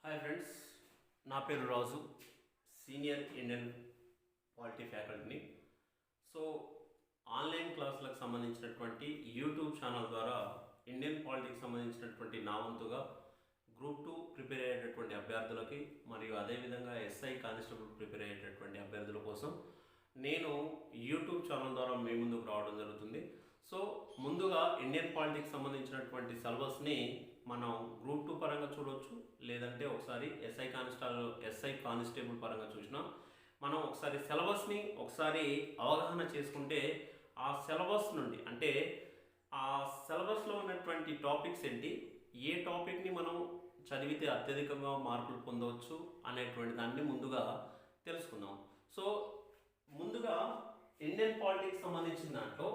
Hi friends, నా పేరు Raju, senior Indian polity ఫ్యాకల్టీని. సో ఆన్లైన్ క్లాసులకు సంబంధించినటువంటి యూట్యూబ్ ఛానల్ ద్వారా ఇండియన్ పాలిటిక్స్ సంబంధించినటువంటి నా వంతుగా గ్రూప్ 2 ప్రిపేర్ అయ్యేటటువంటి అభ్యర్థులకి మరియు అదేవిధంగా ఎస్ఐ కానిస్టేబుల్ ప్రిపేర్ అయ్యేటటువంటి అభ్యర్థుల కోసం నేను యూట్యూబ్ ఛానల్ ద్వారా మీ ముందుకు రావడం జరుగుతుంది. సో ముందుగా ఇండియన్ పాలిటిక్స్ సంబంధించినటువంటి సిలబస్ని మనం గ్రూప్ 2 పరంగా చూడవచ్చు, లేదంటే ఒకసారి ఎస్ఐ కానిస్టేబుల్ పరంగా చూసినా మనం ఒకసారి సిలబస్ని ఒకసారి అవగాహన చేసుకుంటే ఆ సిలబస్ నుండి అంటే ఆ సిలబస్లో ఉన్నటువంటి టాపిక్స్ ఏంటి, ఏ టాపిక్ని మనం చదివితే అత్యధికంగా మార్కులు పొందవచ్చు అనేటువంటి దాన్ని ముందుగా తెలుసుకుందాం. సో ముందుగా ఇండియన్ పాలిటిక్స్ సంబంధించిన దాంట్లో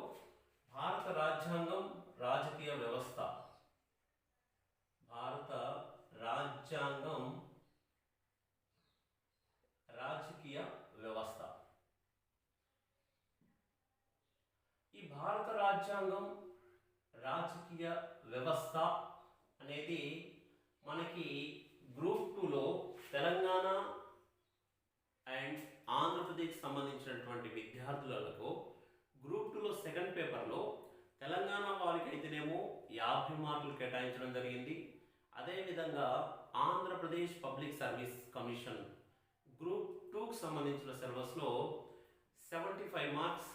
భారత రాజ్యాంగం, రాజకీయ వ్యవస్థ, భారత రాజ్యాంగం, రాజకీయ వ్యవస్థ. ఈ భారత రాజ్యాంగం, రాజకీయ వ్యవస్థ అనేది మనకి గ్రూప్ 2లో తెలంగాణ అండ్ ఆంధ్రప్రదేశ్ సంబంధించినటువంటి విద్యార్థులకు గ్రూప్ 2లో సెకండ్ పేపర్లో తెలంగాణ వారికి అయితేనేమో 50 మార్కులు కేటాయించడం జరిగింది. అదేవిధంగా Andhra Pradesh public service commission group 2కు సంబంధించిన సిలబస్లో 75 మార్క్స్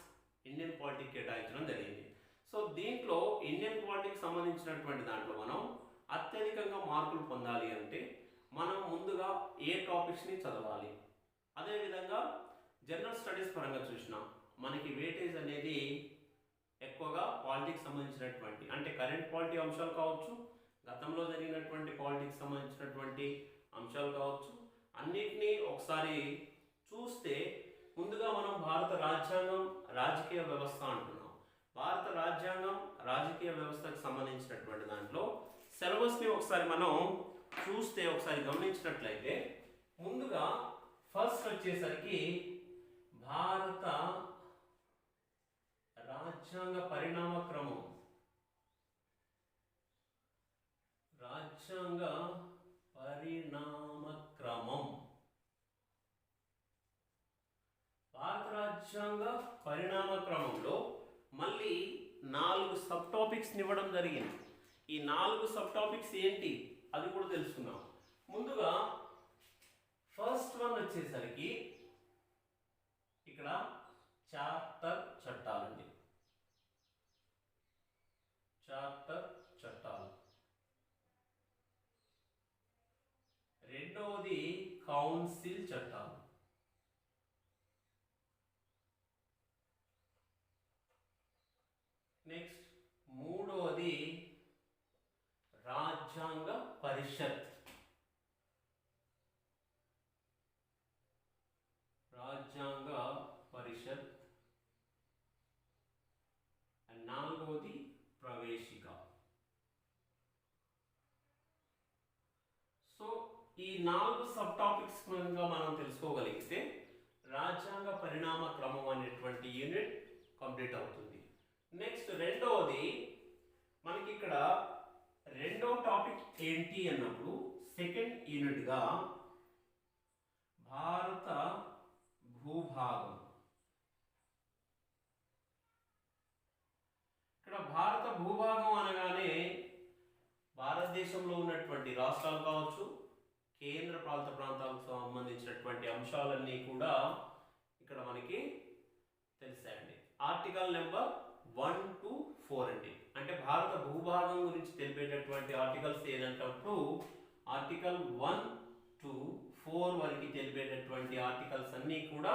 ఇండియన్ పాలిటిక్స్ కేటాయించడం జరిగింది. సో దీంట్లో ఇండియన్ పాలిటిక్స్ సంబంధించినటువంటి దాంట్లో మనం అత్యధికంగా మార్కులు పొందాలి అంటే మనం ముందుగా ఏ టాపిక్స్ని చదవాలి, అదేవిధంగా జనరల్ స్టడీస్ పరంగా చూసినా మనకి వెయిటేజ్ అనేది ఎక్కువగా పాలిటిక్స్ సంబంధించినటువంటి అంటే కరెంట్ పాలిటీ అంశాలు కావచ్చు, గతంలో జరిగినటువంటి పాలిటిక్స్ సంబంధించినటువంటి అంశాలు కావచ్చు, అన్నిటినీ ఒకసారి చూస్తే ముందుగా మనం భారత రాజ్యాంగం, రాజకీయ వ్యవస్థ అంటున్నాం. భారత రాజ్యాంగం, రాజకీయ వ్యవస్థకు సంబంధించినటువంటి దాంట్లో సిలబస్ని ఒకసారి మనం చూస్తే ఒకసారి గమనించినట్లయితే ముందుగా ఫస్ట్ వచ్చేసరికి భారత రాజ్యాంగ పరిణామ క్రమం, రాజ్యాంగ పరిణామ క్రమం. భారత రాజ్యాంగ పరిణామ క్రమంలో మళ్ళీ 4 సబ్ టాపిక్స్ ఇవ్వడం జరిగింది. ఈ 4 సబ్ టాపిక్స్ ఏంటి అది కూడా తెలుసుకుందాం. ముందుగా ఫస్ట్ వన్ వచ్చేసరికి ఇక్కడ చార్టర్ చట్టాలండి, చార్టర్ చట్టాలు. రెండవది కౌన్సిల్ చట్టాలు. నెక్స్ట్ మూడవది రాజ్యాంగ పరిషత్, రాజ్యాంగ పరిషత్. అండ్ నాలుగవది ప్రవేశిక. సో ఈ 4 సబ్ టాపిక్స్ మనం తెలుసుకోగలిగితే రాజ్యాంగ పరిణామ క్రమం అనేటువంటి యూనిట్ కంప్లీట్ అవుతుంది. నెక్స్ట్ రెండవది మనకి ఇక్కడ రెండో టాపిక్ ఏంటి అన్నప్పుడు సెకండ్ యూనిట్గా భారత భూభాగం. ఇక్కడ భారత భూభాగం అనగానే భారతదేశంలో ఉన్నటువంటి రాష్ట్రాలు కావచ్చు, కేంద్ర పాలిత ప్రాంతాలకు సంబంధించినటువంటి అంశాలన్నీ కూడా ఇక్కడ మనకి తెలిసాయండి. ఆర్టికల్ నెంబర్ 1 to 4 అండి. అంటే భారత భూభాగం గురించి తెలిపేటటువంటి ఆర్టికల్స్ ఏదంటప్పుడు ఆర్టికల్ 1 to 4 వరకు తెలిపేటటువంటి ఆర్టికల్స్ అన్నీ కూడా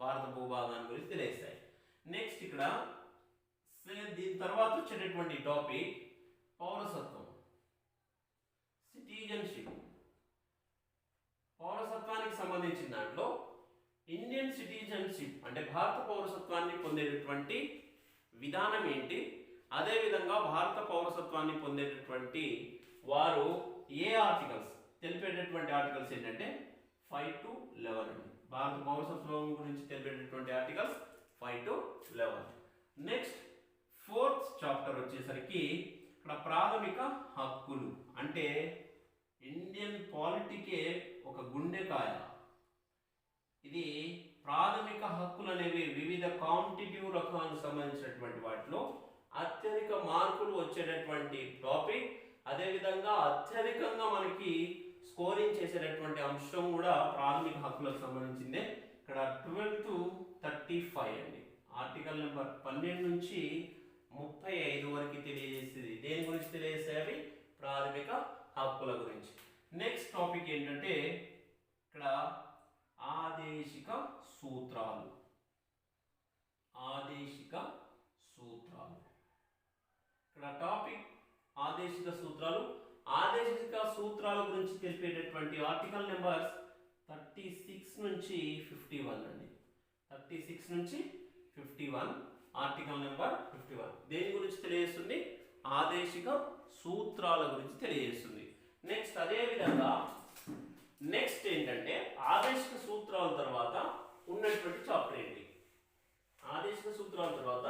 భారత భూభాగాన్ని గురించి తెలియస్తాయి. నెక్స్ట్ ఇక్కడ దీని తర్వాత వచ్చేటటువంటి టాపిక్ పౌరసత్వం, సిటిజన్షిప్. పౌరసత్వానికి సంబంధించిన దాంట్లో ఇండియన్ సిటిజన్షిప్ అంటే భారత పౌరసత్వాన్ని పొందేటటువంటి విధానం ఏంటి, అదేవిధంగా భారత పౌరసత్వాన్ని పొందేటటువంటి వారు ఏ ఆర్టికల్స్ తెలిపేటటువంటి ఆర్టికల్స్ ఏంటంటే 5 to 11 అండి. భారత పౌరసత్వం గురించి తెలిపేటటువంటి articles 5 to 11. Next 4th chapter వచ్చేసరికి ఇక్కడ ప్రాథమిక హక్కులు అంటే ఇండియన్ పాలిటికే ఒక గుండెకాయ. ఇది ప్రాథమిక హక్కులు అనేవి వివిధ కాంపిటిటివ్ రకాలకు సంబంధించినటువంటి వాటిలో అత్యధిక మార్కులు వచ్చేటటువంటి టాపిక్. అదేవిధంగా అత్యధికంగా మనకి స్కోరింగ్ చేసేటటువంటి అంశం కూడా ప్రాథమిక హక్కులకు సంబంధించిందే. ఇక్కడ 12 to 35 అండి. ఆర్టికల్ నెంబర్ 12 నుంచి 35 వరకు తెలియజేసేది దేని గురించి తెలియజేసేవి? ప్రాథమిక హక్కుల గురించి. నెక్స్ట్ టాపిక్ ఏంటంటే ఇక్కడ ఆదేశిక సూత్రాలు. ఆదేశిక సూత్రాలు ఇక్కడ టాపిక్ ఆదేశిక సూత్రాలు. ఆదేశిక సూత్రాల గురించి తెలిపేటటువంటి ఆర్టికల్ నెంబర్స్ 36 నుంచి 51 అండి. 36 నుంచి 51 ఆర్టికల్ నెంబర్ 51 దేని గురించి తెలియజేస్తుంది? ఆదేశిక సూత్రాల గురించి తెలియజేస్తుంది. నెక్స్ట్ అదే విధంగా నెక్స్ట్ ఏంటంటే ఆదేశిక సూత్రాల తర్వాత ఉన్నటువంటి చాప్టర్ ఏంటి? ఆదేశిక సూత్రాల తర్వాత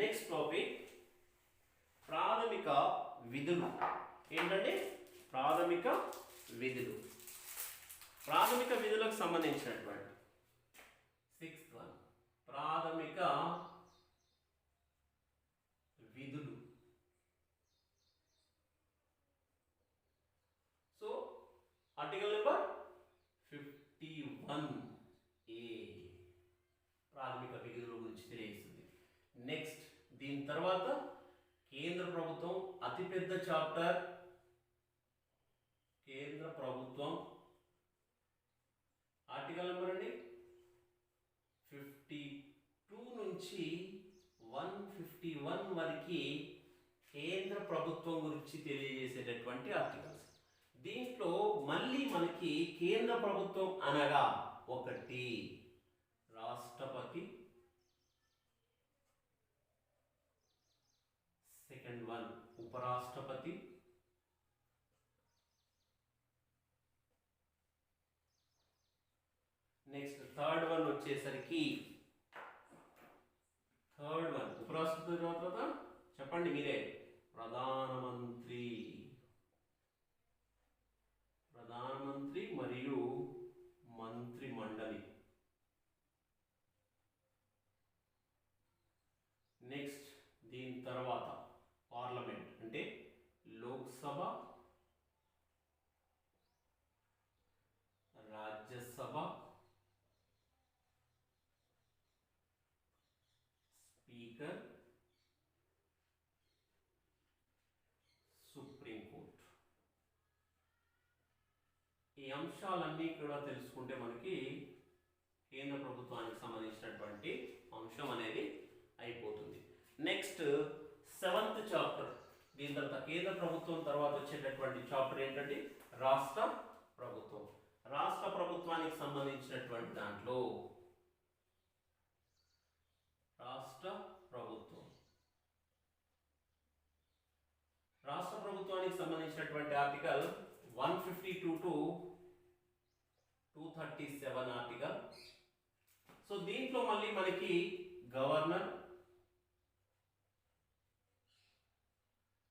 నెక్స్ట్ టాపిక్ ప్రాథమిక విధులు. ఏంటంటే ప్రాథమిక విధులు. ప్రాథమిక విధులకు సంబంధించినటువంటి 6th one ప్రాథమిక విధులు. సో ఆర్టికల్ నెంబర్ 51A ప్రాథమిక విధుల గురించి తెలియజేస్తుంది. నెక్స్ట్ దీని తర్వాత కేంద్ర ప్రభుత్వం అతిపెద్ద చాప్టర్. కేంద్ర ప్రభుత్వం ఆర్టికల్ నెంబర్ అండి 52 నుంచి 151 వరకు కేంద్ర ప్రభుత్వం గురించి తెలియజేసేటటువంటి ఆర్టికల్స్. దీంట్లో మళ్ళీ మనకి కేంద్ర ప్రభుత్వం అనగా 1 రాష్ట్రపతి, 2nd one ఉపరాష్ట్రపతి, నెక్స్ట్ 3rd one వచ్చేసరికి ఉపరాష్ట్రపతి తర్వాత చెప్పండి మీరే ప్రధానమంత్రి మరియు మంత్రి మండలి. నెక్స్ట్ దీని తర్వాత పార్లమెంట్ అంటే లోక్సభ, రాజ్యసభ, స్పీకర్, సుప్రీంకోర్టు. ఈ అంశాలన్నీ కూడా తెలుసుకుంటే మనకి కేంద్ర ప్రభుత్వానికి సంబంధించినటువంటి అంశం అనేది అయిపోతుంది. Next 7th chapter. దీని తర్వాత కేంద్ర ప్రభుత్వం తర్వాత వచ్చేటటువంటి చాప్టర్ ఏంటంటే రాష్ట్ర ప్రభుత్వం. రాష్ట్ర ప్రభుత్వానికి సంబంధించినటువంటి దాంట్లో రాష్ట్ర ప్రభుత్వానికి సంబంధించినటువంటి ఆర్టికల్ 152 to 237 ఆర్టికల్. సో దీంట్లో మళ్ళీ మనకి గవర్నర్,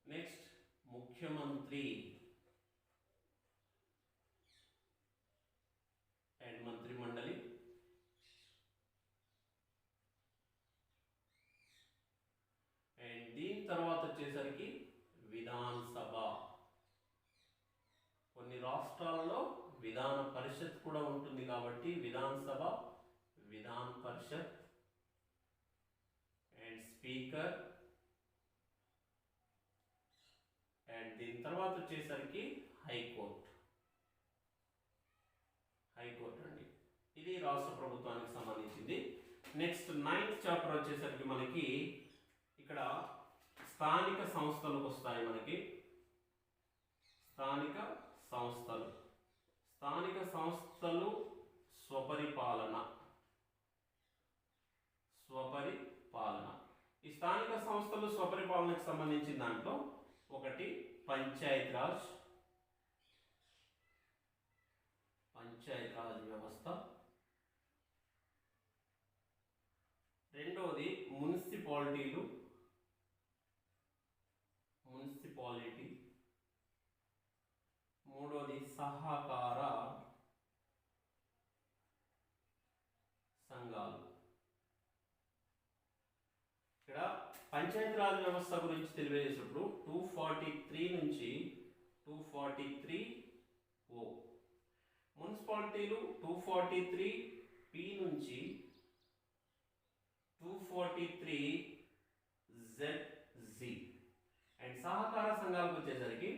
నెక్స్ట్ ముఖ్యమంత్రి అండ్ మంత్రి మండలి, అండ్ దీని తర్వాత వచ్చేసరికి విధానసభ. కొన్ని రాష్ట్రాలలో విధాన పరిషత్ కూడా ఉంటుంది కాబట్టి విధానసభ, విధాన పరిషత్ అండ్ స్పీకర్. అండ్ దీని తర్వాత వచ్చేసరికి హైకోర్టు అండి. ఇది రాష్ట్ర ప్రభుత్వానికి సంబంధించింది. నెక్స్ట్ 9th చాప్టర్ వచ్చేసరికి మనకి ఇక్కడ స్థానిక సంస్థలకు వస్తాయి. మనకి స్థానిక సంస్థలు స్వపరిపాలన. ఈ స్థానిక సంస్థలు స్వపరిపాలనకు సంబంధించిన దాంట్లో ఒకటి పంచాయత్ రాజ్ వ్యవస్థ, రెండవది మున్సిపాలిటీ, మూడవది సహకార సంఘాలు. ఇక్కడ పంచాయతీరాజ్ వ్యవస్థ గురించి తెలియజేసినప్పుడు 243 నుంచి 243O, మున్సిపాలిటీలు 243P నుంచి 243ZZ, అండ్ సహకార సంఘాలకు వచ్చేసరికి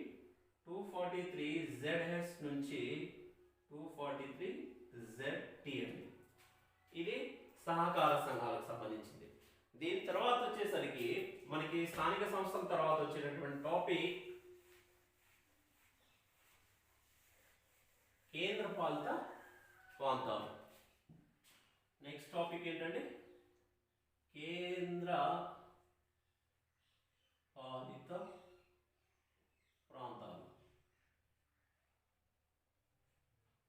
243ZS నుంచి 243ZT అండి. ఇది సహకార సంఘాలకు సంబంధించింది. దీని తర్వాత వచ్చేసరికి మనకి స్థానిక సంస్థల తర్వాత వచ్చేటటువంటి టాపిక్ కేంద్ర పాలిత ప్రాంతాలు. నెక్స్ట్ టాపిక్ ఏంటంటే కేంద్ర పాలిత ప్రాంతాలు.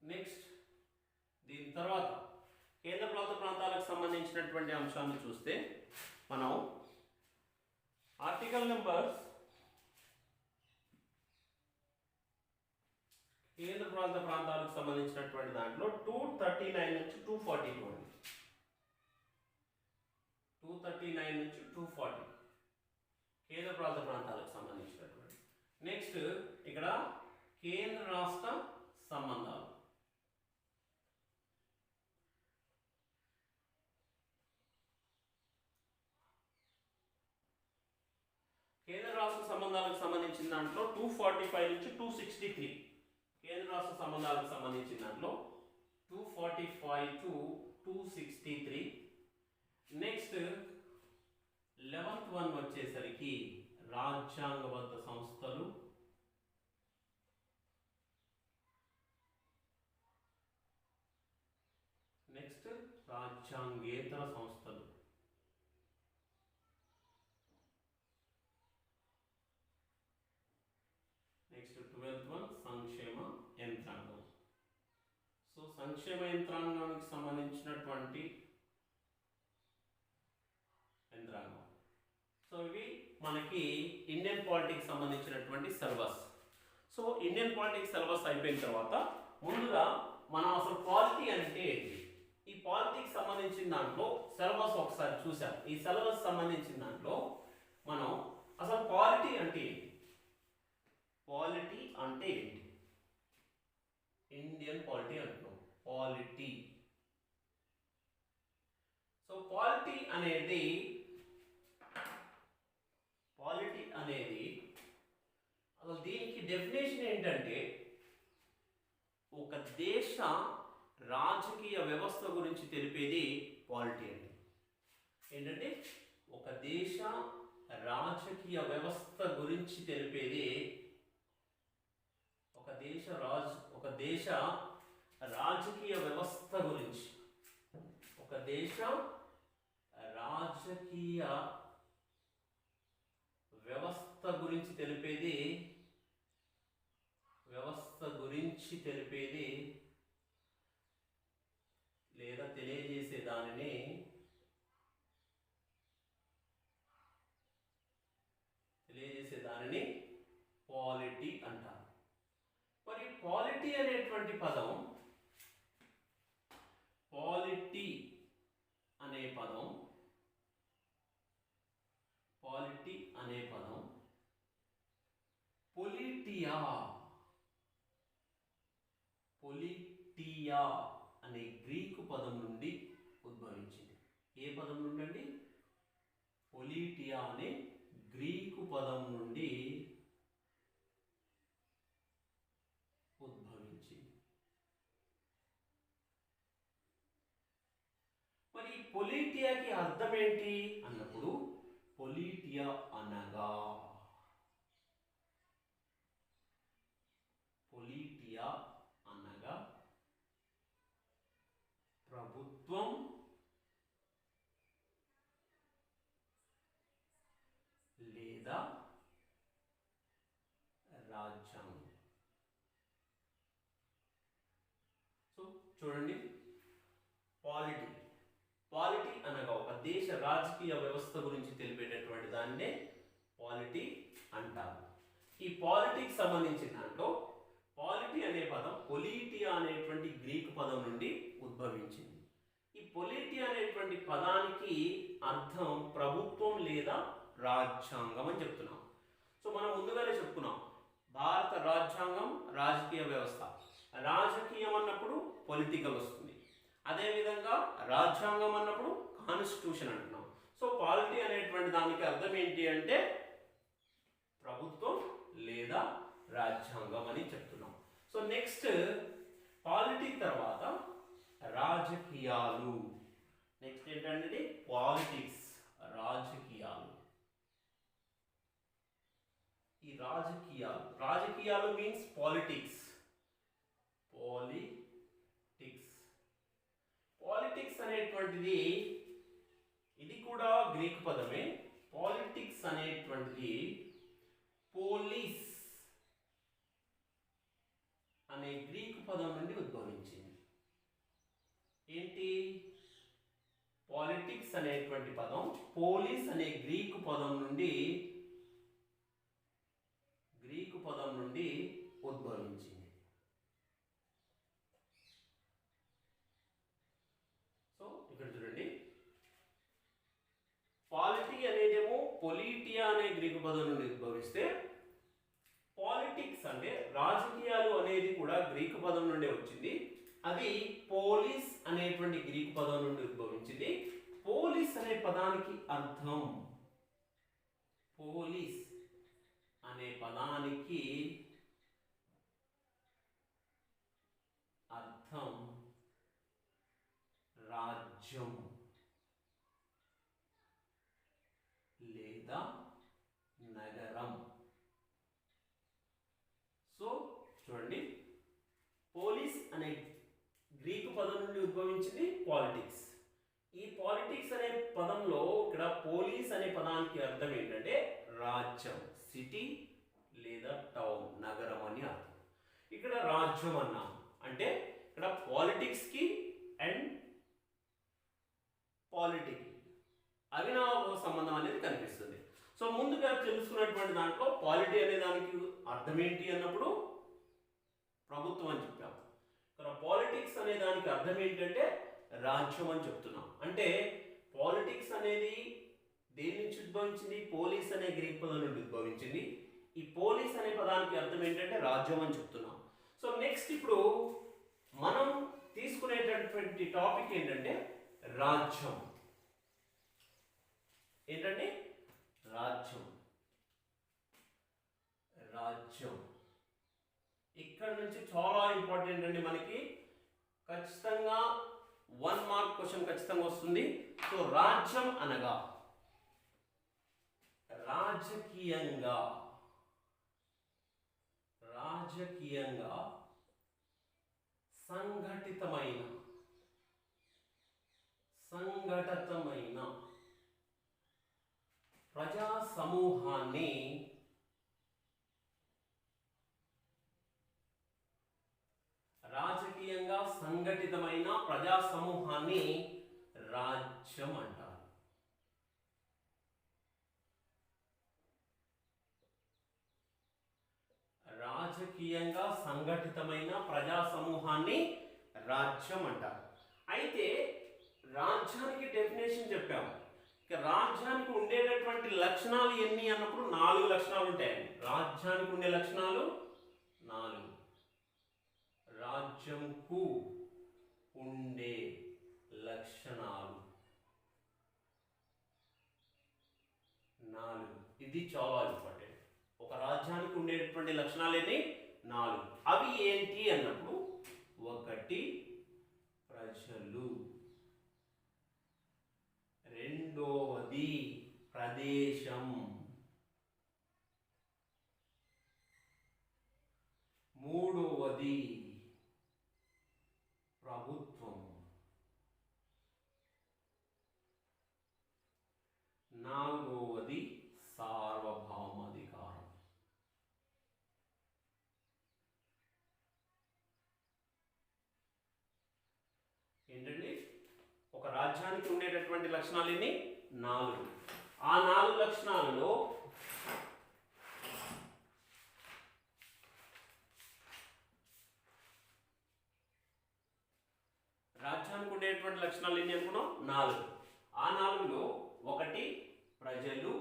నెక్స్ట్ దీని తర్వాత కేంద్ర పాలిత ప్రాంతాలకు సంబంధించినటువంటి అంశాన్ని చూస్తే మనం ఆర్టికల్ నెంబర్స్ కేంద్ర పాలిత ప్రాంతాలకు సంబంధించినటువంటి దాంట్లో 239 నుంచి 242 అండి. 239 నుంచి 240 కేంద్ర పాలిత ప్రాంతాలకు సంబంధించినటువంటి. నెక్స్ట్ ఇక్కడ కేంద్ర రాష్ట్ర సంబంధాలు. కేంద్ర రాష్ట్ర సంబంధాలకు సంబంధించిన దాంట్లో 245 నుంచి 263 కేంద్ర రాష్ట్ర సంబంధాలకు సంబంధించిన దాంట్లో 245 to 263. నెక్స్ట్ 11th వన్ వచ్చేసరికి రాజ్యాంగబద్ధ సంస్థలు. నెక్స్ట్ రాజ్యాంగేతర సంస్థలు. నెక్స్ట్ 12th వన్ సంక్షేమ యంత్రాంగం. సో సంక్షేమ యంత్రాంగానికి సంబంధించినటువంటి యంత్రాంగం. సో ఇవి మనకి ఇండియన్ పాలిటిక్స్ సంబంధించినటువంటి syllabus. So Indian politics syllabus అయిపోయిన తర్వాత ముందుగా మనం అసలు పాలిటీ అంటే ఏంటి, ఈ పాలిటిక్స్ సంబంధించిన దాంట్లో సిలబస్ ఒకసారి చూసాం. ఈ సిలబస్ సంబంధించిన దాంట్లో మనం అసలు పాలిటీ అంటే ఏంటి, పాలిటీ అంటే ఏంటి, ఇండియన్ పాలిటీ అంటున్నాం పాలిటీ. సో పాలిటీ అనేది అసలు దీనికి డెఫినేషన్ ఏంటంటే ఒక దేశ రాజకీయ వ్యవస్థ గురించి తెలిపేది పాలిటీ అండి. ఏంటంటే ఒక దేశ రాజకీయ వ్యవస్థ గురించి తెలిపేది ఒక దేశ రాజకీయ వ్యవస్థ గురించి, ఒక దేశ రాజకీయ వ్యవస్థ గురించి తెలిపేది లేదా తెలియజేసే దానిని పాలిటీ అంటారు. మరి పాలిటీ అనేటువంటి పదం పొలిటియా అనే గ్రీకు పదం నుండి ఉద్భవించింది. ఏ పదం నుండి అండి? పొలిటియా అనే గ్రీకు పదం నుండి ఉద్భవించింది. మరి పొలిటియాకి అర్థం ఏంటి అన్నప్పుడు పొలిటియా అనగా ప్రభుత్వం లేదా రాజ్యాంగం. సో చూడండి, పాలిటీ అనగా ఒక దేశ రాజకీయ వ్యవస్థ గురించి తెలిపేటటువంటి దాన్నే పాలిటీ అంటారు. ఈ పాలిటీకి సంబంధించిన దాంట్లో పాలిటీ అనే పదం పొలిటియా అనేటువంటి గ్రీకు పదం నుండి ఉద్భవించింది. ఈ పొలిటియా అనేటువంటి పదానికి అర్థం ప్రభుత్వం లేదా రాజ్యాంగం అని చెప్తున్నాం. సో మనం ముందుగానే చెప్పుకున్నాం, భారత రాజ్యాంగం రాజకీయ వ్యవస్థ. రాజకీయం అన్నప్పుడు పొలిటికల్ వస్తుంది, అదేవిధంగా రాజ్యాంగం అన్నప్పుడు కాన్స్టిట్యూషన్ అంటున్నాం. సో పాలిటీ అనేటువంటి దానికి అర్థం ఏంటి అంటే ప్రభుత్వం లేదా రాజ్యాంగం అని చెప్తున్నాం. సో నెక్స్ట్ పాలిటీ తర్వాత రాజకీయాలు. నెక్స్ట్ ఏంటంటే పాలిటిక్స్, రాజకీయాలు. ఈ రాజకీయాలు మీన్స్ పాలిటిక్స్. పాలిటిక్స్ అనేటువంటిది ఇది కూడా గ్రీక్ పదమే. పాలిటిక్స్ అనేటువంటిది పోలీస్ అనే గ్రీక్ పదం నుండి ఉద్భవించింది. ఏంటి? పాలిటిక్స్ అనేటువంటి పదం పోలీస్ అనే గ్రీకు పదం నుండి ఉద్భవించింది. సో ఇక్కడ చూడండి, పాలిటీ అనేదేమో పొలిటియా అనే గ్రీకు పదం నుండి ఉద్భవిస్తే, పాలిటిక్స్ అంటే రాజకీయాలు అనేది కూడా గ్రీకు పదం నుండి వచ్చింది. అది పోలీస్ అనేటువంటి గ్రీకు పదం నుండి ఉద్భవించింది. పోలీస్ అనే పదానికి అర్థం, పోలీస్ అనే పదానికి అర్థం రాజ్యం లేదా నగరం. సో చూడండి, పోలీస్ అనే గ్రీకు పదం నుండి ఉద్భవించింది పాలిటిక్స్. ఈ పాలిటిక్స్ అనే పదంలో ఇక్కడ పోలీస్ అనే పదానికి అర్థం ఏంటంటే రాజ్యం, సిటీ లేదా టౌన్, నగరం అని అర్థం. ఇక్కడ రాజ్యం అన్నాం అంటే ఇక్కడ పాలిటిక్స్ కి అండ్ పాలిటిక్ అవినాభావ సంబంధం అనేది కనిపిస్తుంది. సో ముందుగా తెలుసుకున్నటువంటి దాంట్లో పాలిటీ అనే దానికి అర్థం ఏంటి అన్నప్పుడు ప్రభుత్వం అని చెప్పాం. ఇక్కడ పాలిటిక్స్ అనే దానికి అర్థం ఏంటంటే రాజ్యం అని చెప్తున్నాం. అంటే పాలిటిక్స్ అనేది దేని నుంచి ఉద్భవించింది? పోలీస్ అనే గ్రీక్ పదం నుండి ఉద్భవించింది. ఈ పోలీస్ అనే పదానికి అర్థం ఏంటంటే రాజ్యం అని చెప్తున్నాం. సో నెక్స్ట్ ఇప్పుడు మనం తీసుకునేటటువంటి టాపిక్ ఏంటంటే రాజ్యం. ఏంటంటే రాజ్యం. ఇక్కడ నుంచి చాలా ఇంపార్టెంట్ అండి, మనకి ఖచ్చితంగా 1 మార్క్ క్వశ్చన్ ఖచ్చితంగా వస్తుంది. సో రాజ్యం అనగా రాజకీయంగా సంఘటితమైన ప్రజా సమూహాన్ని రాజకీయంగా సంఘటితమైన ప్రజా సమూహాన్ని రాజ్యం అంటారు. రాజకీయంగా సంఘటితమైన ప్రజా సమూహాన్ని రాజ్యం అంటారు. అయితే రాజ్యానికి డెఫినేషన్ చెప్పాము. ఇక రాజ్యానికి ఉండేటటువంటి లక్షణాలు ఎన్ని అన్నప్పుడు 4 లక్షణాలు ఉంటాయండి. రాజ్యానికి ఉండే లక్షణాలు 4. రాజ్యంకు ఉండే లక్షణాలు 4. ఇది చాలా ఇంపార్టెంట్. ఒక రాజ్యానికి ఉండేటటువంటి లక్షణాలు ఎన్ని? 4. అవి ఏంటి అన్నప్పుడు 1 ప్రజలు, 2వది ప్రదేశం, 3వది ప్రభుత్వం, 4వది సార్వభౌమాధికారం. ఏంటండి, ఒక రాజ్యానికి ఉండేటటువంటి లక్షణాలు ఎన్ని? 4. ఆ 4 లక్షణాలలో రాజ్యానికి ఉండేటువంటి లక్షణాలు ఎన్ని అనుకున్నాం? 4. ఆ 4లో ఒకటి ప్రజలు,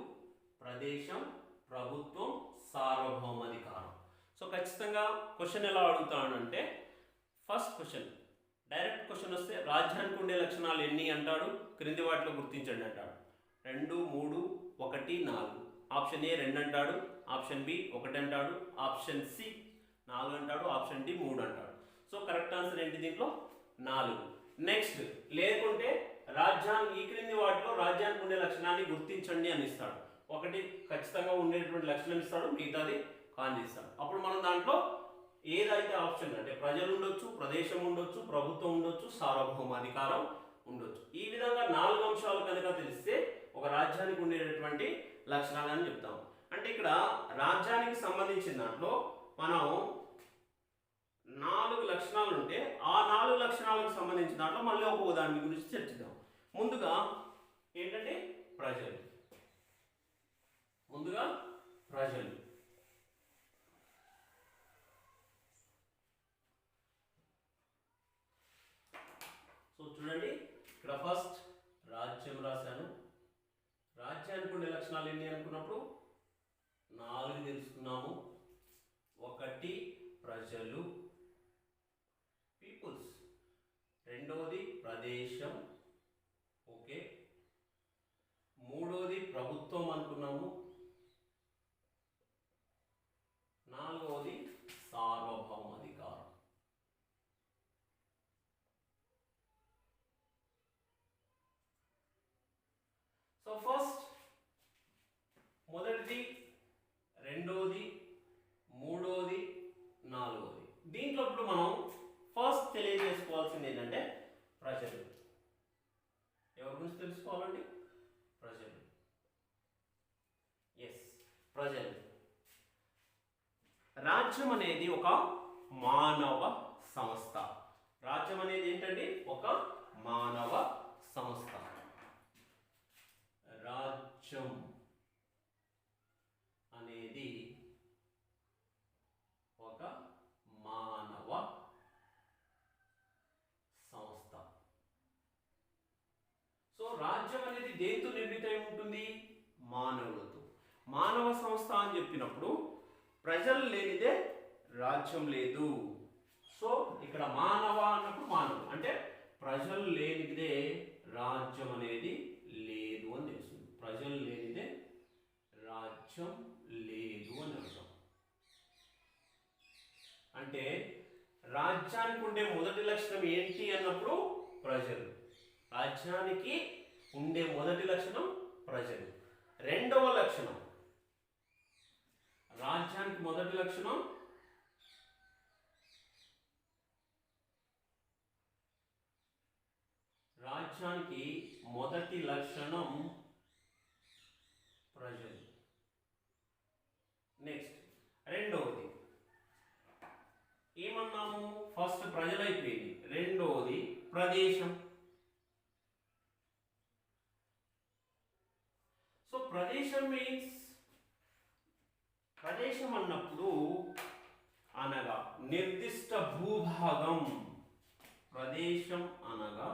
ప్రదేశం, ప్రభుత్వం, సార్వభౌమాధికారం. సో ఖచ్చితంగా క్వశ్చన్ ఎలా అడుగుతాడంటే, ఫస్ట్ క్వశ్చన్ డైరెక్ట్ క్వశ్చన్ వస్తే రాజ్యానికి ఉండే లక్షణాలు ఎన్ని అంటాడు, క్రింది వాటిలో గుర్తించండి అంటాడు. 2, 3, 1, 4. ఆప్షన్ ఏ 2 అంటాడు, ఆప్షన్ బి 1 అంటాడు, ఆప్షన్ సి 4 అంటాడు, ఆప్షన్ డి 3 అంటాడు. సో కరెక్ట్ ఆన్సర్ ఏంటి దీంట్లో? 4. నెక్స్ట్ లేకుంటే రాజ్యానికి ఈ క్రింది వాటిలో రాజ్యానికి ఉండే లక్షణాన్ని గుర్తించండి అని ఇస్తాడు. ఒకటి ఖచ్చితంగా ఉండేటువంటి లక్షణం ఇస్తాడు, మిగతాది కాంతి ఇస్తాడు. అప్పుడు మనం దాంట్లో ఏదైతే ఆప్షన్ అంటే ప్రజలు ఉండొచ్చు, ప్రదేశం ఉండొచ్చు, ప్రభుత్వం ఉండొచ్చు, సార్వభౌమాధికారం ఉండొచ్చు. ఈ విధంగా 4 అంశాలు కనుక తెలిస్తే ఒక రాజ్యానికి ఉండేటటువంటి లక్షణాలని చెప్తాం. అంటే ఇక్కడ రాజ్యానికి సంబంధించిన దాంట్లో మనం 4 లక్షణాలు ఉంటే ఆ 4 లక్షణాలకు సంబంధించిన దాంట్లో మళ్ళీ ఒక్కొక్క దాని గురించి చర్చిద్దాం. ముందుగా ఏంటంటే ప్రజలు. ముందుగా ప్రజలు. సో చూడండి, ఇక్కడ ఫస్ట్ రాజ్యం రాశాను. రాజ్యానికి ఉండే లక్షణాలు ఎన్ని అనుకున్నప్పుడు 4 తెలుసుకున్నాము. 1 ప్రజలు, పీపుల్స్. రెండవది ప్రదేశం, ఓకే. మూడవది ప్రభుత్వం అనుకున్నాము. నాలుగవది సార్వభౌమాధికారం. సో ఫస్ట్ మొదటిది, రెండవది, మూడవది, నాలుగవది. దీంట్లో ఇప్పుడు మనం ఫస్ట్ తెలియజేసుకోవాల్సింది ఏంటంటే ప్రజలు. ఎవరి గురించి తెలుసుకోవాలండి? ప్రజలు. ఎస్, ప్రజలు. రాజ్యం అనేది ఒక మానవ సంస్థ. రాజ్యం అనేది ఏంటండి? ఒక మానవ సంస్థ. రాజ్యం అనేది ఒక మానవ సంస్థ. సో రాజ్యం అనేది దేంతో నిర్మితమై ఉంటుంది? మానవులతో. మానవ సంస్థ అని చెప్పినప్పుడు ప్రజలు లేనిదే రాజ్యం లేదు. సో ఇక్కడ మానవ అన్నప్పుడు మానవుడు అంటే ప్రజలు లేనిదే రాజ్యం అనేది లేదు అని తెలుస్తుంది. ప్రజలు లేనిదే రాజ్యం లేదు అని అర్థం. అంటే రాజ్యానికి ఉండే మొదటి లక్షణం ఏంటి అన్నప్పుడు ప్రజలు. రాజ్యానికి ఉండే మొదటి లక్షణం ప్రజలు. రెండవ లక్షణం, రాజ్యానికి మొదటి లక్షణం రాజ్యానికి మొదటి లక్షణం ప్రజలు. నెక్స్ట్ రెండవది ఏమన్నాము? ఫస్ట్ ప్రజలు అయిపోయింది. రెండవది ప్రదేశం. సో ప్రదేశం మీన్స్, ప్రదేశం అన్నప్పుడు అనగా నిర్దిష్ట భూభాగం. ప్రదేశం అనగా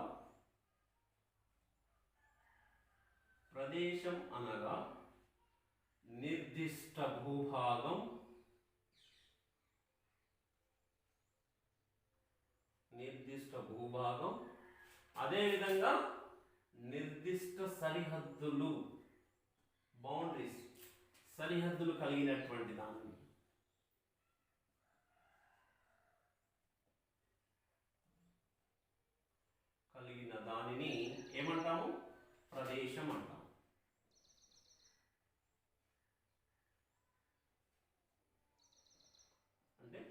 నిర్దిష్ట భూభాగం, అదేవిధంగా నిర్దిష్ట సరిహద్దులు, బౌండరీస్, సరిహద్దులు కలిగినటువంటి దానిని ఏమంటాము? ప్రదేశం అంటాం. అంటే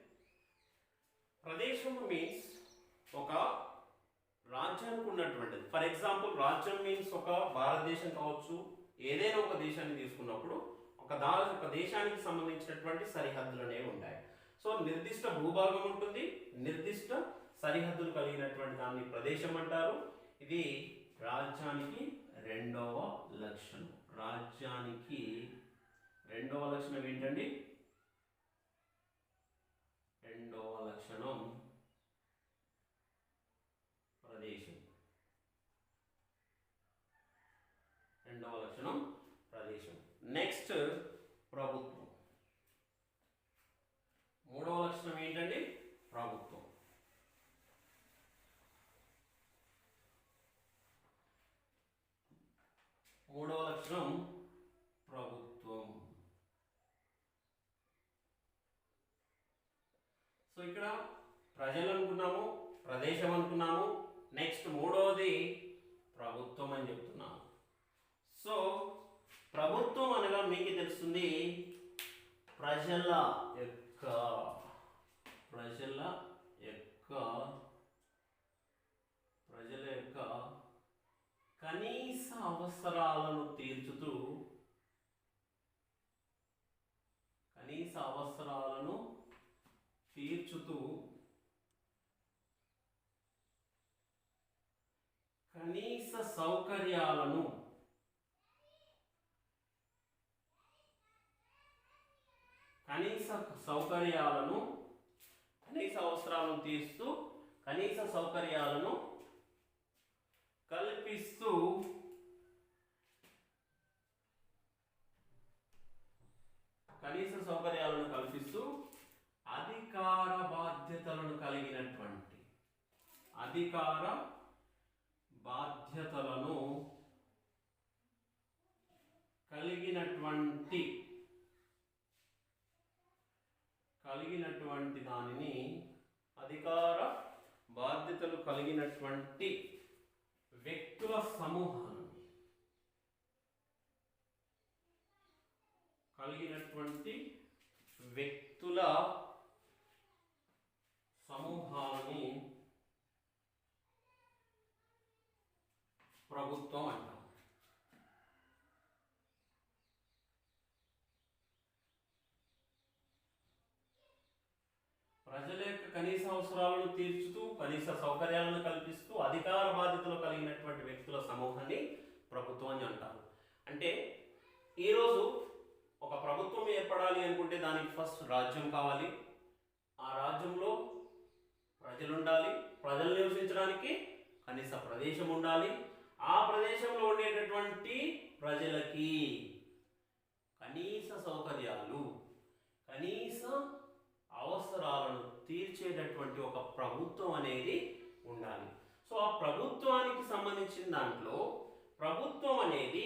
ప్రదేశం మీన్స్ ఒక రాజ్యానికి ఉన్నటువంటిది. ఫర్ ఎగ్జాంపుల్ రాజ్యం మీన్స్ ఒక భారతదేశం కావచ్చు, ఏదైనా ఒక దేశాన్ని తీసుకున్నప్పుడు ఒక దేశానికి సంబంధించినటువంటి సరిహద్దులు అనేవి ఉంటాయి. సో నిర్దిష్ట భూభాగం ఉంటుంది, నిర్దిష్ట సరిహద్దులు కలిగినటువంటి దాన్ని ప్రదేశం అంటారు. ఇది రాజ్యానికి రెండవ లక్షణం. రాజ్యానికి రెండవ లక్షణం ఏంటండి? రెండవ లక్షణం ప్రదేశం. రెండవ లక్షణం ప్రదేశం. నెక్స్ట్ ప్రభుత్వం. మూడవ లక్షణం ఏంటండి? ప్రభుత్వం. మూడవ లక్షణం ప్రభుత్వం. సో ఇక్కడ ప్రజలు అనుకున్నాము, ప్రదేశం అనుకున్నాము, నెక్స్ట్ మూడవది ప్రభుత్వం అని చెప్తున్నాము. సో ప్రభుత్వం అనగా మీకు తెలుస్తుంది ప్రజల యొక్క కనీస అవసరాలను తీర్చుతూ కనీస సౌకర్యాలను కనీస అవసరాలను తీరుస్తూ కనీస సౌకర్యాలను కల్పిస్తూ అధికార బాధ్యతలను కలిగినటువంటి దానిని అధికార బాధ్యతలు కలిగినటువంటి వ్యక్తుల సమూహాన్ని ప్రభుత్వం అంటాం. ప్రజల యొక్క కనీస అవసరాలను తీర్చుతూ కనీస సౌకర్యాలను కల్పిస్తూ అధికార బాధ్యతలు కలిగినటువంటి వ్యక్తుల సమూహాన్ని ప్రభుత్వం అని అంటారు. అంటే ఈరోజు ఒక ప్రభుత్వం ఏర్పడాలి అనుకుంటే దానికి ఫస్ట్ రాజ్యం కావాలి, ఆ రాజ్యంలో ప్రజలు ఉండాలి, ప్రజలు నివసించడానికి కనీస ప్రదేశం ఉండాలి, ఆ ప్రదేశంలో ఉండేటటువంటి ప్రజలకి కనీస సౌకర్యాలు కనీస అవసరాలను తీర్చేటటువంటి ఒక ప్రభుత్వం అనేది ఉండాలి. సో ఆ ప్రభుత్వానికి సంబంధించిన దాంట్లో ప్రభుత్వం అనేది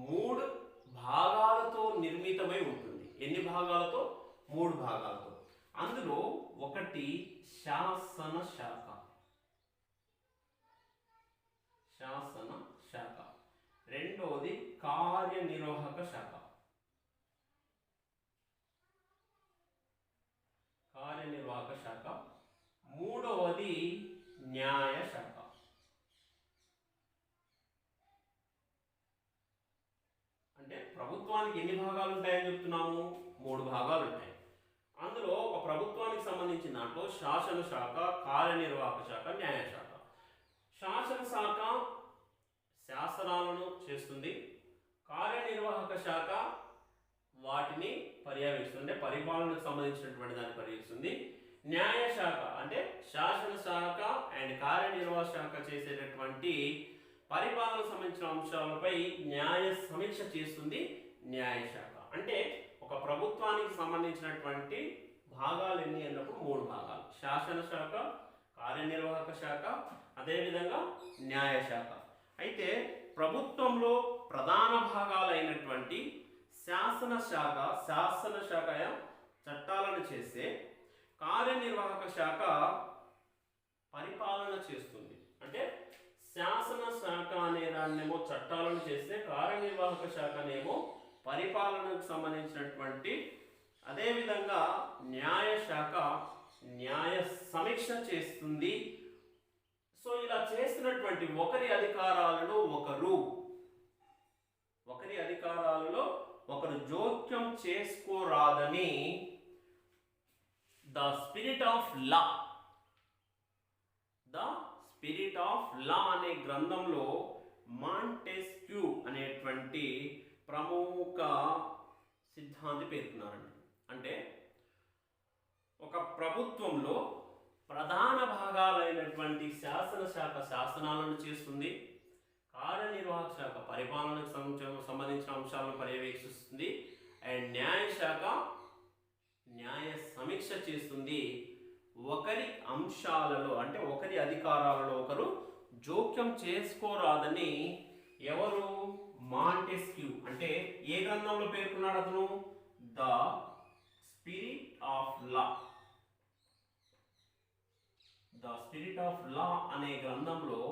3 భాగాలతో నిర్మితమై ఉంటుంది. ఎన్ని భాగాలతో? 3 భాగాలతో. అందులో ఒకటి శాసన శాఖ, రెండోది కార్యనిర్వాహక శాఖ, మూడవది న్యాయ శాఖ. అంటే ప్రభుత్వానికి ఎన్ని భాగాలు ఉంటాయని చెప్తున్నాము? 3 భాగాలు ఉంటాయి. అందులో ఒక ప్రభుత్వానికి సంబంధించిన దాంట్లో శాసన శాఖ, కార్యనిర్వాహక శాఖ, న్యాయ శాఖ. శాసన శాఖ శాసనాలను చేస్తుంది, కార్యనిర్వాహక శాఖ వాటిని పర్యవేక్షిస్తుంది, పరిపాలనకు సంబంధించినటువంటి దాన్ని పర్యవేక్షిస్తుంది. న్యాయ శాఖ అంటే శాసన శాఖ అండ్ కార్యనిర్వాహక శాఖ చేసేటటువంటి పరిపాలనకు సంబంధించిన అంశాలపై న్యాయ సమీక్ష చేస్తుంది న్యాయ శాఖ. అంటే ఒక ప్రభుత్వానికి సంబంధించినటువంటి భాగాలు ఎన్ని అన్నప్పుడు 3 భాగాలు: శాసన శాఖ, కార్యనిర్వాహక శాఖ, అదేవిధంగా న్యాయ శాఖ. అయితే ప్రభుత్వంలో ప్రధాన భాగాలైనటువంటి శాసన శాఖ చట్టాలను చేస్తే, కార్యనిర్వాహక శాఖ పరిపాలన చేస్తుంది. అంటే శాసన శాఖ అనే దాన్నేమో చట్టాలను చేస్తే, కార్యనిర్వాహక శాఖనేమో పరిపాలనకు సంబంధించినటువంటి, అదేవిధంగా న్యాయ శాఖ న్యాయ సమీక్ష చేస్తుంది. సో ఇలా చేసినటువంటి ఒకరి అధికారాలలో ఒకరు జోక్యం చేసుకోరాదని ద స్పిరిట్ ఆఫ్ లా అనే గ్రంథంలో మాంటెస్క్యూ అనేటువంటి ప్రముఖ సిద్ధాంతి పేర్కొన్నారండి. అంటే ఒక ప్రభుత్వంలో ప్రధాన భాగాలైనటువంటి శాసన శాఖ శాసనాలను చేస్తుంది, కార్యనిర్వాహక శాఖ పరిపాలనకు సంబంధించిన అంశాలను పర్యవేక్షిస్తుంది. అండ్ న్యాయశాఖ న్యాయ సమీక్ష చేస్తుంది. ఒకరి అంశాలలో అంటే ఒకరి అధికారాలలో ఒకరు జోక్యం చేసుకోరాదని ఎవరు? మాంటెస్క్యూ. అంటే ఏ గ్రంథంలో పేర్కొన్నాడు అతను? The spirit of law. The spirit of law అనే గ్రంథంలో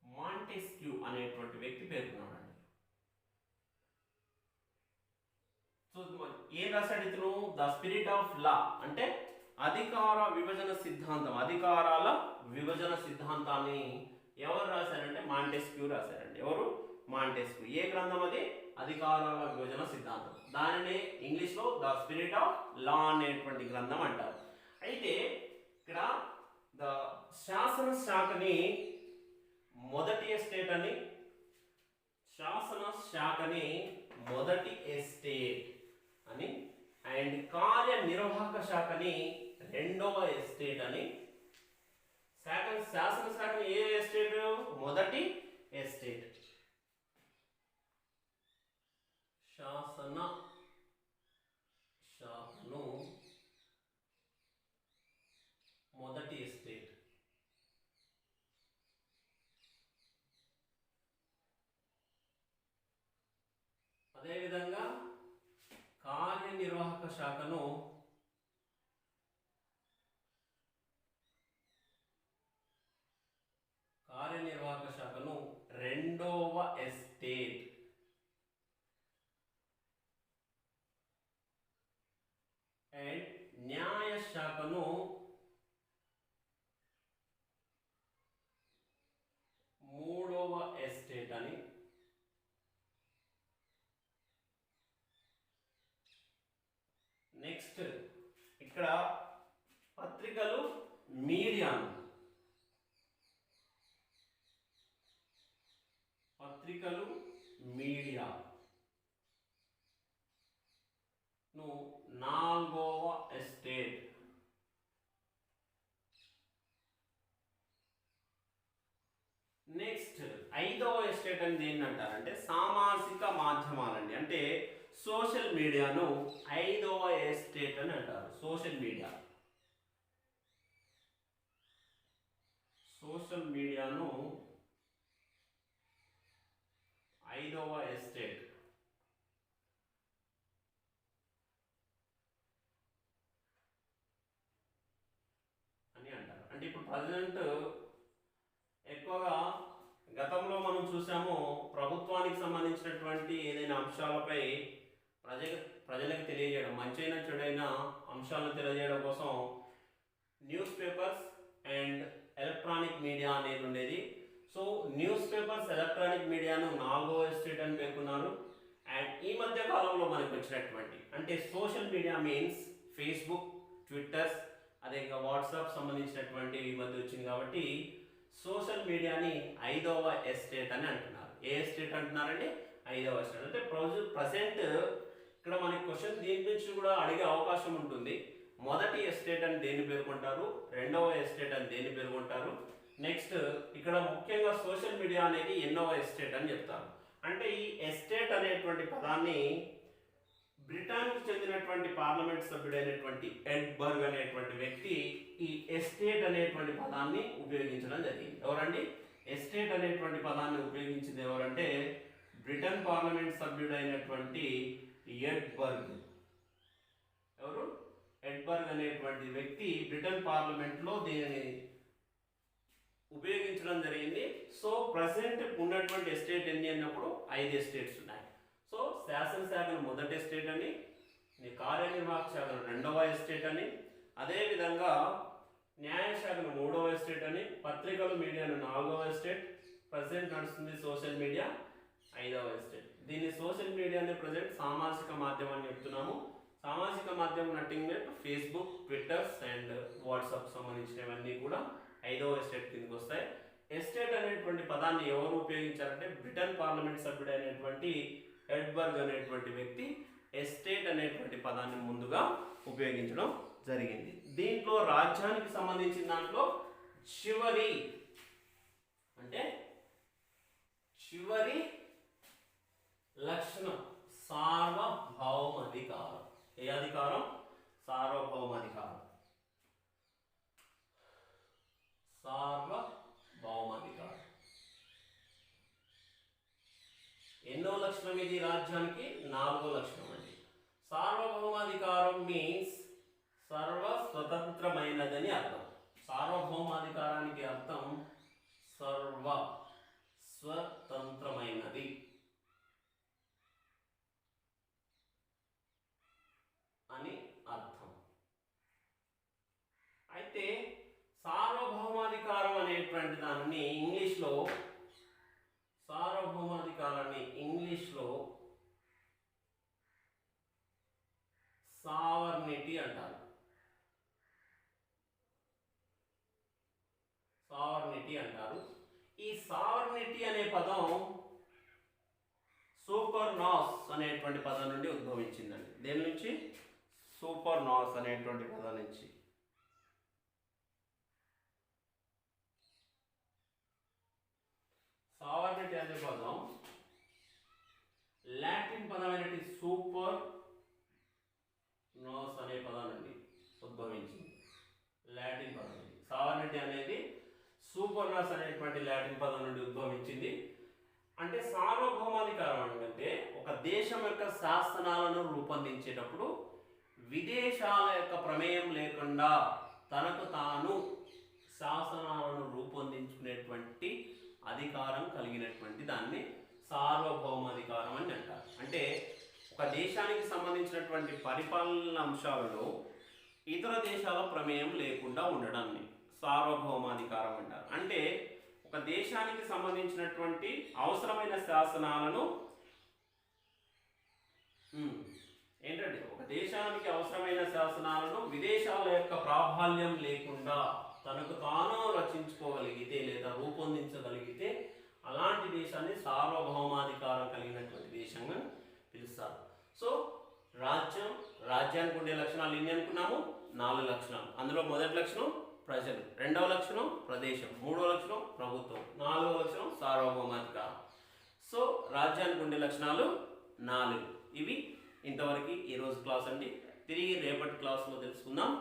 మాంటెస్క్యూ అనేటువంటి వ్యక్తి పేర్కొన్నాడండి. సో ఏం రాశాడు ఇతను? ద స్పిరిట్ ఆఫ్ లా అంటే అధికార విభజన సిద్ధాంతం, అధికారాల విభజన సిద్ధాంతాన్ని ఎవరు రాశారంటే మాంటెస్క్యూ రాశారండి. ఎవరు? మాంటెస్క్యూ. ఏ గ్రంథం అది? అధికారాల విభజన సిద్ధాంతం. దానిని ఇంగ్లీష్లో ద స్పిరిట్ ఆఫ్ లా అనేటువంటి గ్రంథం అంటారు. అయితే ఇక్కడ ద శాసన శాఖని మొదటి ఎస్టేట్ అని, శాసన శాఖని మొదటి ఎస్టేట్ అని, అండ్ కార్యనిర్వాహక శాఖని రెండవ ఎస్టేట్ అని, శాసన శాఖని ఏ ఎస్టేట్? మొదటి ఎస్టేట్. శాసన శాఖను మొదటి ఎస్టేట్. అదేవిధంగా కార్యనిర్వాహక శాఖను రెండవ ఎస్టేట్. అండ్ న్యాయ శాఖను మూడవ ఎస్టేట్ అని, నెక్స్ట్ ఇక్కడ పత్రికలు మీడియాను, పత్రికలు మీడియా ను నాలుగవ ఎస్టేట్. నెక్స్ట్ ఐదవ ఎస్టేట్ అని దేన్ని అంటారంటే సామాజిక మాధ్యమాలండి. అంటే సోషల్ మీడియాను ఐదవ ఎస్టేట్ అని అంటారు. సోషల్ మీడియాను ఐదవ ఎస్టేట్ అని అంటారు. అంటే ఇప్పుడు ప్రజెంట్ ఎక్కువగా గతంలో మనం చూసాము, ప్రభుత్వానికి సంబంధించినటువంటి ఏదైనా అంశాలపై ప్రజలకు తెలియజేయడం, మంచైన చెడైన అంశాలను తెలియజేయడం కోసం news papers and electronic media అనేది ఉండేది. సో న్యూస్ పేపర్స్, ఎలక్ట్రానిక్ మీడియాను నాలుగో ఎస్టేట్ అని పేర్కొన్నారు. అండ్ ఈ మధ్య కాలంలో మనకు వచ్చినటువంటి అంటే social media means Facebook, tweeters, అదే ఇంకా వాట్సాప్ సంబంధించినటువంటి ఈ మధ్య వచ్చింది కాబట్టి సోషల్ మీడియాని ఐదవ ఎస్టేట్ అని అంటున్నారు. ఏ ఎస్టేట్ అంటున్నారండి? ఐదవ ఎస్టేట్. అంటే ప్రజెంట్ ఇక్కడ మనకి క్వశ్చన్ దీని నుంచి కూడా అడిగే అవకాశం ఉంటుంది. మొదటి ఎస్టేట్ అని దేన్ని పేర్కొంటారు, రెండవ ఎస్టేట్ అని దేన్ని పేర్కొంటారు, నెక్స్ట్ ఇక్కడ ముఖ్యంగా సోషల్ మీడియా అనేది ఎన్నవ ఎస్టేట్ అని చెప్తారు. అంటే ఈ ఎస్టేట్ అనేటువంటి పదాన్ని బ్రిటన్కు చెందినటువంటి పార్లమెంట్ సభ్యుడైనటువంటి ఎడ్బర్గ్ అనేటువంటి వ్యక్తి ఈ ఎస్టేట్ అనేటువంటి పదాన్ని ఉపయోగించడం జరిగింది. ఎవరండి? ఎస్టేట్ అనేటువంటి పదాన్ని ఉపయోగించింది ఎవరంటే బ్రిటన్ పార్లమెంట్ సభ్యుడైనటువంటి ఎడ్బర్గ్. ఎవరు? ఎడ్బర్గ్ అనేటువంటి వ్యక్తి బ్రిటన్ పార్లమెంట్లో దీనిని ఉపయోగించడం జరిగింది. సో ప్రజెంట్ ఉన్నటువంటి ఎస్టేట్ ఎన్ని అన్నప్పుడు 5 ఎస్టేట్స్ ఉన్నాయి. సో శాసనశాఖను మొదటి ఎస్టేట్ అని, కార్యనిర్వాహక శాఖను రెండవ ఎస్టేట్ అని, అదేవిధంగా న్యాయశాఖను మూడవ ఎస్టేట్ అని, పత్రికలు మీడియాను నాలుగవ ఎస్టేట్, ప్రజెంట్ నడుస్తుంది సోషల్ మీడియా ఐదవ ఎస్టేట్. దీన్ని సోషల్ మీడియాని ప్రజెంట్ సామాజిక మాధ్యమం అని చెప్తున్నాము. సామాజిక మాధ్యమం నటింగ్ నెట్, ఫేస్బుక్, ట్విట్టర్స్ అండ్ వాట్సాప్ సంబంధించినవన్నీ కూడా ఐదవ ఎస్టేట్ కిందకి వస్తాయి. ఎస్టేట్ అనేటువంటి పదాన్ని ఎవరు ఉపయోగించారంటే బ్రిటన్ పార్లమెంట్ సభ్యుడైనటువంటి ఎడ్బర్గ్ అనేటువంటి వ్యక్తి ఎస్టేట్ అనేటువంటి పదాన్ని ముందుగా ఉపయోగించడం జరిగింది. దీంట్లో రాజ్యానికి సంబంధించిన దాంట్లో చివరి లక్షణం ఇది రాజ్యానికి 4వ లక్షణం అండి. సార్వభౌమాధికారం మీన్స్ సర్వ స్వతంత్రమైనదని అర్థం. సార్వభౌమాధికారానికి అర్థం సర్వ స్వతంత్రమైనది అని అర్థం. అయితే సార్వభౌమాధికారం అనేటువంటి దాన్ని ఇంగ్లీష్లో సావర్నిటీ అంటారు. ఈ సావర్నిటీ అనే పదం సూపర్ నాస్ అనేటువంటి పదం నుండి ఉద్భవించిందండి. దేని నుంచి? సూపర్ నాస్ అనేటువంటి పదం నుంచి. సావర్నిటీ అనే పదం లాటిన్ పదమైనటి సూపర్ నాస్ అనే పదం నుండి ఉద్భవించింది. లాటిన్ పదం ఇది. సావర్నిటీ అనేది సూపర్ నాస్ అనేటువంటి లాటిన్ పదం నుండి ఉద్భవించింది. అంటే సార్వభౌమాధికారం అంటే ఒక దేశం యొక్క శాసనాలను రూపొందించేటప్పుడు విదేశాల యొక్క ప్రమేయం లేకుండా తనకు తాను శాసనాలను రూపొందించుకునేటువంటి అధికారం కలిగినటువంటి దాన్ని సార్వభౌమాధికారం అని అంటారు. అంటే ఒక దేశానికి సంబంధించినటువంటి పరిపాలన అంశాలలో ఇతర దేశాల ప్రమేయం లేకుండా ఉండడాన్ని సార్వభౌమాధికారం అంటారు. అంటే ఒక దేశానికి సంబంధించినటువంటి అవసరమైన శాసనాలను ఏంటంటే ఒక దేశానికి అవసరమైన శాసనాలను విదేశాల యొక్క ప్రాబల్యం లేకుండా తనకు తాను రచించుకోగలిగితే లేదా రూపొందించగలిగితే అలాంటి దేశాన్ని సార్వభౌమాధికారం కలిగినటువంటి దేశంగా పిలుస్తారు. సో రాజ్యానికి ఉండే లక్షణాలు ఎన్ని అనుకున్నాము? 4 లక్షణాలు. అందులో మొదటి లక్షణం ప్రజలు, రెండవ లక్షణం ప్రదేశం, మూడవ లక్షణం ప్రభుత్వం, 4వ లక్షణం సార్వభౌమాధికారం. సో రాజ్యానికి ఉండే లక్షణాలు 4. ఇవి ఇంతవరకు ఈరోజు క్లాస్ అండి. తిరిగి రేపటి క్లాస్లో తెలుసుకుందాం.